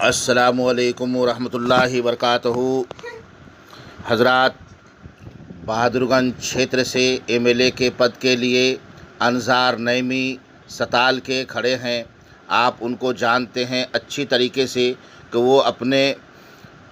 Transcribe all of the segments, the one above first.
अस्सलामुअलैकुम वरहमतुल्लाहि वबरकातुहू। हज़रात, बहादुरगंज क्षेत्र से एमएलए के पद के लिए अनसार नईमी सताल के खड़े हैं। आप उनको जानते हैं अच्छी तरीके से कि वो अपने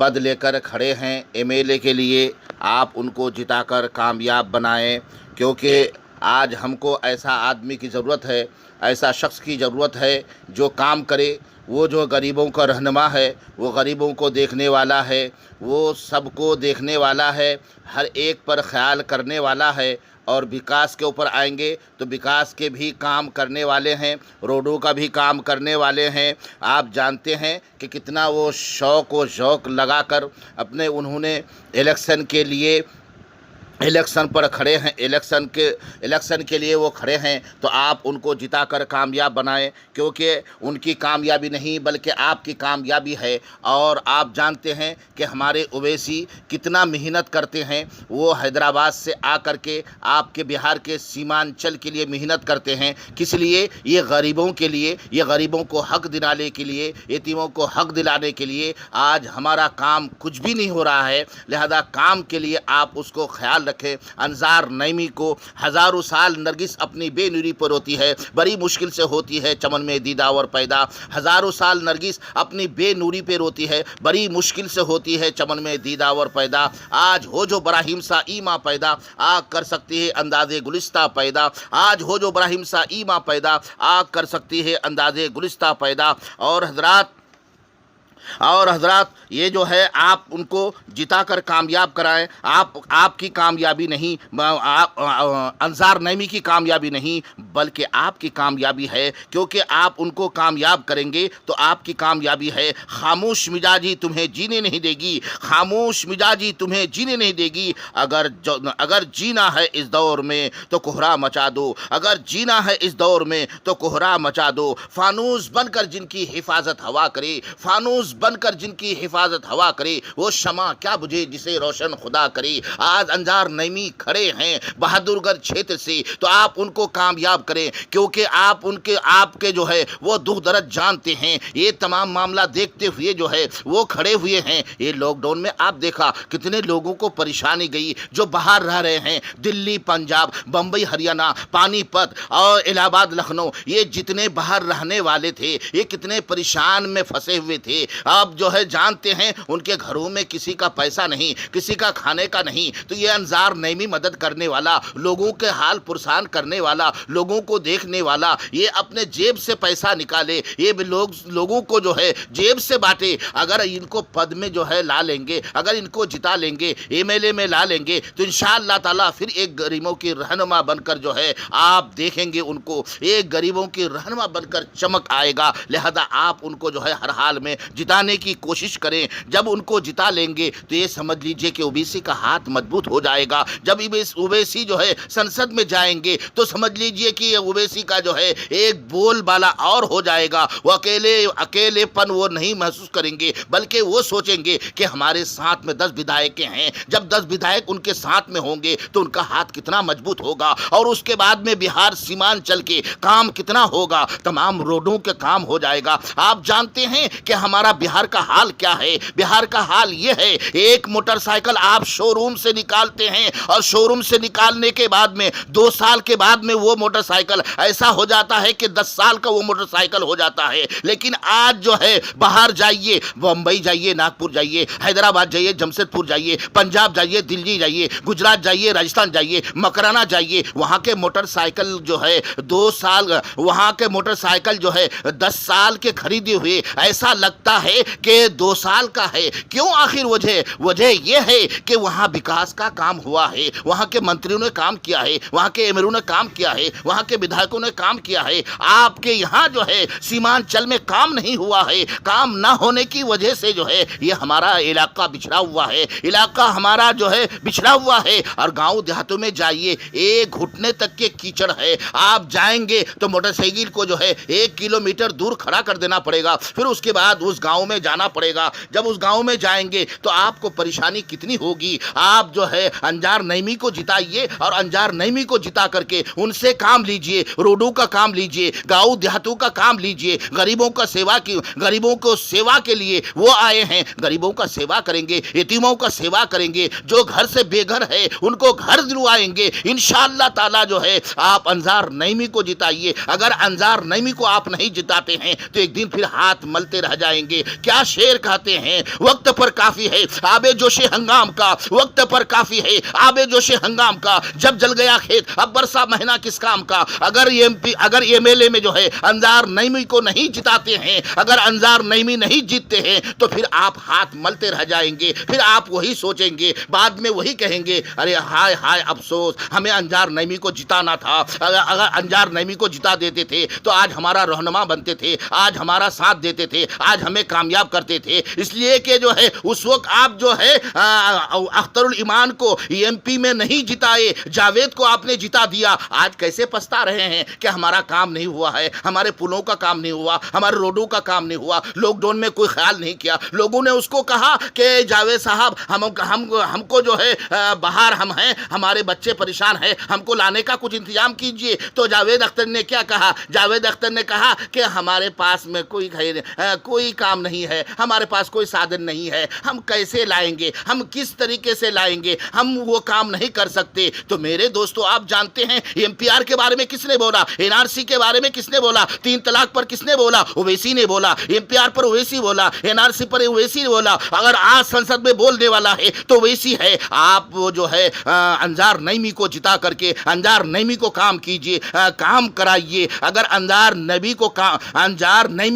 पद लेकर खड़े हैं एमएलए के लिए। आप उनको जिताकर कामयाब बनाएं, क्योंकि आज हमको ऐसा आदमी की ज़रूरत है, ऐसा शख्स की ज़रूरत है जो काम करे। वो जो गरीबों का रहनुमा है, वो गरीबों को देखने वाला है, वो सबको देखने वाला है, हर एक पर ख्याल करने वाला है। और विकास के ऊपर आएंगे तो विकास के भी काम करने वाले हैं, रोडों का भी काम करने वाले हैं। आप जानते हैं कि कितना वो शौक़ व शौक़ लगाकर अपने उन्होंने इलेक्शन के लिए इलेक्शन पर खड़े हैं, इलेक्शन के लिए वो खड़े हैं। तो आप उनको जिताकर कामयाब बनाएं, क्योंकि उनकी कामयाबी नहीं बल्कि आपकी कामयाबी है। और आप जानते हैं कि हमारे ओवैसी कितना मेहनत करते हैं। वो हैदराबाद से आकर के आपके बिहार के सीमांचल के लिए मेहनत करते हैं। किस लिए? ये गरीबों के लिए, ये गरीबों को हक दिलाने के लिए, यतीमों को हक दिलाने के लिए। आज हमारा काम कुछ भी नहीं हो रहा है, लिहाजा काम के लिए आप उसको ख्याल रखें। अनसार नईमी को हज़ारों साल नरगिस अपनी बेनूरी पर होती है, बड़ी मुश्किल से होती है चमन में दीदा और पैदा। हज़ारों साल नरगिस अपनी बेनूरी पर होती है, बड़ी मुश्किल से होती है चमन में दीदा और पैदा। आज हो जो इब्राहिम सा ईमा पैदा, आग कर सकती है अंदाज़े गुलिस्ता पैदा। आज हो जो इब्राहिम सा ईमा पैदा, आग कर सकती है अंदाज़े गुलिस्ता पैदा। और हज़रात ये जो है आप उनको जिताकर कामयाब कराएं। आपकी कामयाबी नहीं, अनसार नईमी की कामयाबी नहीं बल्कि आपकी कामयाबी है, क्योंकि आप उनको कामयाब करेंगे तो आपकी कामयाबी है। खामोश मिजाजी तुम्हें जीने नहीं देगी, खामोश मिजाजी तुम्हें जीने नहीं देगी। अगर जीना है इस दौर में तो कोहरा मचा दो, अगर जीना है इस दौर में तो कोहरा मचा दो। फानूस बनकर जिनकी हिफाजत हवा करे, फानूस बनकर जिनकी हिफाजत हवा करे, वो शमा क्या बुझे जिसे रोशन खुदा करे। आज अनसार नईमी खड़े हैं बहादुरगंज क्षेत्र से, तो आप उनको कामयाब करें, क्योंकि आप आपके जो है वो दुख दर्द जानते हैं। ये तमाम मामला देखते हुए जो है वो खड़े हुए हैं। ये लॉकडाउन में आप देखा कितने लोगों को परेशानी गई जो बाहर रह रहे हैं, दिल्ली, पंजाब, बम्बई, हरियाणा, पानीपत और इलाहाबाद, लखनऊ, ये जितने बाहर रहने वाले थे ये कितने परेशान में फंसे हुए थे। अब जो है जानते हैं उनके घरों में किसी का पैसा नहीं, किसी का खाने का नहीं। तो ये अनसार नईमी मदद करने वाला, लोगों के हाल पुरसान करने वाला, लोगों को देखने वाला, ये अपने जेब से पैसा निकाले, ये भी लोगों को जो है जेब से बांटे। अगर इनको पद में जो है ला लेंगे, अगर इनको जिता लेंगे, एमएलए में ला लेंगे, तो इंशाअल्लाह ताला फिर एक गरीबों की रहनुमा बनकर जो है आप देखेंगे उनको, एक गरीबों की रहनुमा बनकर चमक आएगा। लिहाजा आप उनको जो है हर हाल में जिताने की कोशिश करें। जब उनको जिता लेंगे तो ये समझ लीजिए कि ओवैसी का हाथ मजबूत हो जाएगा। जब ओवैसी जो है संसद में जाएंगे तो समझ लीजिए कि ओवैसी का जो है एक बोलबाला और हो जाएगा। वो अकेलेपन वो नहीं महसूस करेंगे, बल्कि वो सोचेंगे कि हमारे साथ में 10 विधायक हैं। जब 10 विधायक उनके साथ में होंगे तो उनका हाथ कितना मजबूत होगा, और उसके बाद में बिहार सीमांचल के काम कितना होगा, तमाम रोडों के काम हो जाएगा। आप जानते हैं कि हमारा बिहार का हाल क्या है? बिहार का हाल ये है, एक मोटरसाइकिल आप शोरूम से निकालते हैं और शोरूम से निकालने के बाद में 2 साल के बाद में वो मोटरसाइकिल ऐसा हो जाता है कि 10 साल का वो मोटरसाइकिल हो जाता है। लेकिन आज जो है बाहर जाइए, बम्बई जाइए, नागपुर जाइए, हैदराबाद जाइए, जमशेदपुर जाइए, पंजाब जाइए, दिल्ली जाइए, गुजरात जाइए, राजस्थान जाइए, मकराना जाइए, वहाँ के मोटरसाइकिल जो है 2 साल, वहाँ के मोटरसाइकिल जो है 10 साल के खरीदे हुए ऐसा लगता है कि 2 साल का है। क्यों? आखिर वजह यह है कि वहाँ विकास का काम हुआ है, वहाँ के मंत्रियों ने काम किया है, वहाँ के एमएलए ने काम किया है, वहाँ के विधायकों ने काम किया है। आपके यहाँ जो है सीमांचल में काम नहीं हुआ है। काम ना होने की वजह से जो है ये हमारा इलाका बिछड़ा हुआ है, इलाका हमारा जो है बिछड़ा हुआ है। और गाँव देहातों में जाइए, एक घुटने तक के कीचड़ है। आप जाएंगे तो मोटरसाइकिल को जो है 1 किलोमीटर दूर खड़ा कर देना पड़ेगा, फिर उसके बाद उस गाँव गांव में जाना पड़ेगा। जब उस गांव में जाएंगे तो आपको परेशानी कितनी होगी। आप जो है अंजार नईमी को जिताइए और अंजार नईमी को जिता करके उनसे काम लीजिए, रोडों का काम लीजिए, गांव देहातों का काम लीजिए। गरीबों का सेवा की, गरीबों को सेवा के लिए वो आए हैं। गरीबों का सेवा करेंगे, यतीमों का सेवा करेंगे, जो घर से बेघर है उनको घर दिलवाएंगे। इंशाअल्लाह ताला जो है आप अंजार नईमी को जिताइए। अगर अंजार नईमी को आप नहीं जिताते हैं तो एक दिन फिर हाथ मलते रह जाएंगे। क्या शेर कहते हैं, वक्त पर काफी है आबे जोशे हंगाम का, वक्त पर काफी है आबे जोशे हंगाम का। जब जल गया खेत अब बरसा महीना किस काम का। अगर एमएलए में जो है अंजार नईमी को नहीं जिताते हैं, अगर अंजार नईमी नहीं जीतते हैं तो फिर आप हाथ मलते रह जाएंगे। फिर आप वही सोचेंगे, बाद में वही कहेंगे, अरे हाय हाय अफसोस, हमें अंजार नईमी को जिताना था। अगर अंजार नईमी को जिता देते थे तो आज हमारा रहनुमा बनते थे, आज हमारा साथ देते थे, आज हमें कामयाब करते थे। इसलिए कि जो है उस वक्त आप जो है अख्तरुल ईमान को एमपी में नहीं जिताए, जावेद को आपने जिता दिया। आज कैसे पछता रहे हैं कि हमारा काम नहीं हुआ है, हमारे पुलों का काम नहीं हुआ, हमारे रोडों का काम नहीं हुआ। लॉकडाउन में कोई ख्याल नहीं किया। लोगों ने उसको कहा कि जावेद साहब हमको जो है बाहर हम हैं, हमारे बच्चे परेशान हैं, हमको लाने का कुछ इंतजाम कीजिए। तो जावेद अख्तर ने क्या कहा? जावेद अख्तर ने कहा कि हमारे पास में कोई काम नहीं है, हमारे पास कोई साधन नहीं है, हम कैसे लाएंगे, हम किस तरीके से लाएंगे, हम वो काम नहीं कर सकते। तो मेरे दोस्तों आप जानते हैं एमपीआर के बारे में किसने बोला, एनआरसी के बारे में किसने बोला, 3 तलाक पर किसने बोला? ओवैसी ने बोला। एमपीआर पर ओवैसी बोला, एनआरसी पर ओवैसी ने बोला। अगर आज संसद में बोलने वाला है तो ओवैसी है। आप वो जो है अंजार नईमी को जिता करके अंजार नईमी को काम कीजिए, काम कराइए। अगर अंजार नईमी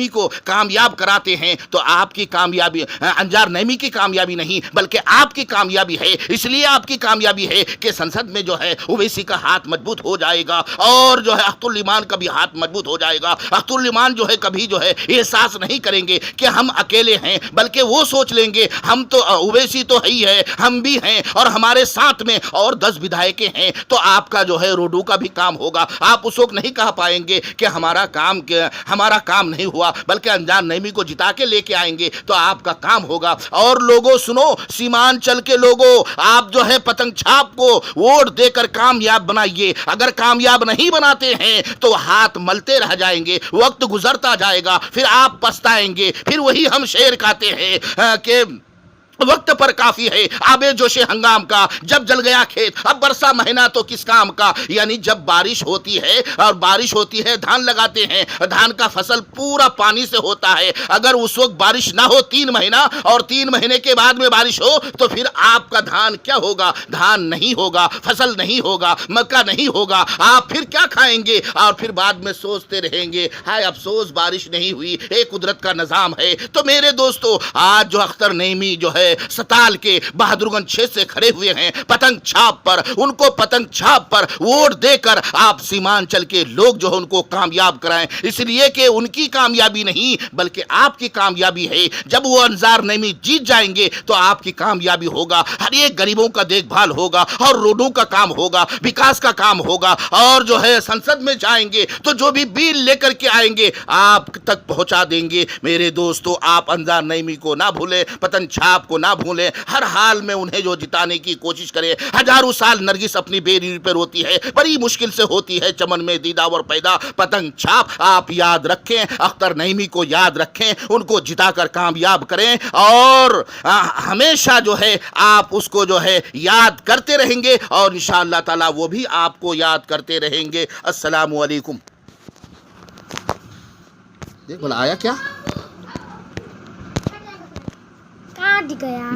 को कामयाब कराते हैं तो आपकी कामयाबी अंजार नईमी की कामयाबी नहीं बल्कि आपकी कामयाबी है। इसलिए आपकी कामयाबी है कि संसद में जो है ओवैसी का हाथ मजबूत हो जाएगा और जो है अख्तरुल ईमान का भी हाथ मजबूत हो जाएगा। अख्तरुल ईमान जो है कभी जो है एहसास नहीं करेंगे कि हम अकेले हैं, बल्कि वो सोच लेंगे हम तो ओवैसी तो ही है, हम भी हैं और हमारे साथ में और 10 विधायक हैं। तो आपका जो है रोडों का भी काम होगा। आप उस वक्त नहीं कह पाएंगे कि हमारा काम नहीं हुआ, बल्कि अंजार नईमी को जिता के लेके आएंगे तो आपका काम होगा। और लोगों सुनो, सीमांचल के लोगों, आप जो है पतंग छाप को वोट देकर कामयाब बनाइए। अगर कामयाब नहीं बनाते हैं तो हाथ मलते रह जाएंगे, वक्त गुजरता जाएगा, फिर आप पछताएंगे। फिर वही हम शेर कहते हैं कि वक्त पर काफी है आबे जोशे हंगाम का, जब जल गया खेत अब बरसा महीना तो किस काम का। यानी जब बारिश होती है और बारिश होती है, धान लगाते हैं, धान का फसल पूरा पानी से होता है। अगर उस वक्त बारिश ना हो 3 महीना और 3 महीने के बाद में बारिश हो तो फिर आपका धान क्या होगा? धान नहीं होगा, फसल नहीं होगा, मक्का नहीं होगा। आप फिर क्या खाएंगे? और फिर बाद में सोचते रहेंगे हाय अफसोस बारिश नहीं हुई, एक कुदरत का निजाम है। तो मेरे दोस्तों आज जो अख्तर नईमी जो है सताल के बहादुरगंज क्षेत्र से खड़े हुए हैं पतंग छाप पर, उनको पतंग छाप पर वोट देकर आप सीमांचल के लोग जो है उनको कामयाब कराएं। इसलिए कि उनकी कामयाबी नहीं बल्कि आपकी कामयाबी है। जब वो अंजार नईमी जीत जाएंगे तो आपकी कामयाबी होगा, हर एक गरीबों का देखभाल होगा और रोडों का काम होगा, विकास का काम होगा। और जो है संसद में जाएंगे तो जो भी बिल लेकर के आएंगे आप तक पहुंचा देंगे। मेरे दोस्तों आप अंजार नईमी को ना भूलें, पतंग छाप को ना भूलें, हर हाल में उन्हें जो जिताने की कोशिश करें। हजारों साल नरगिस अपनी बेरी पर होती है, बड़ी मुश्किल से होती है चमन में दीदावर पैदा। पतंग छाप आप याद रखें, अख्तर नईमी को याद रखें, उनको जिताकर कामयाब करें और हमेशा जो है आप उसको जो है याद करते रहेंगे और इंशाअल्लाह ताला वो भी आपको याद करते रहेंगे। अस्सलामु अलैकुम। देख बोला आया क्या? काट गया।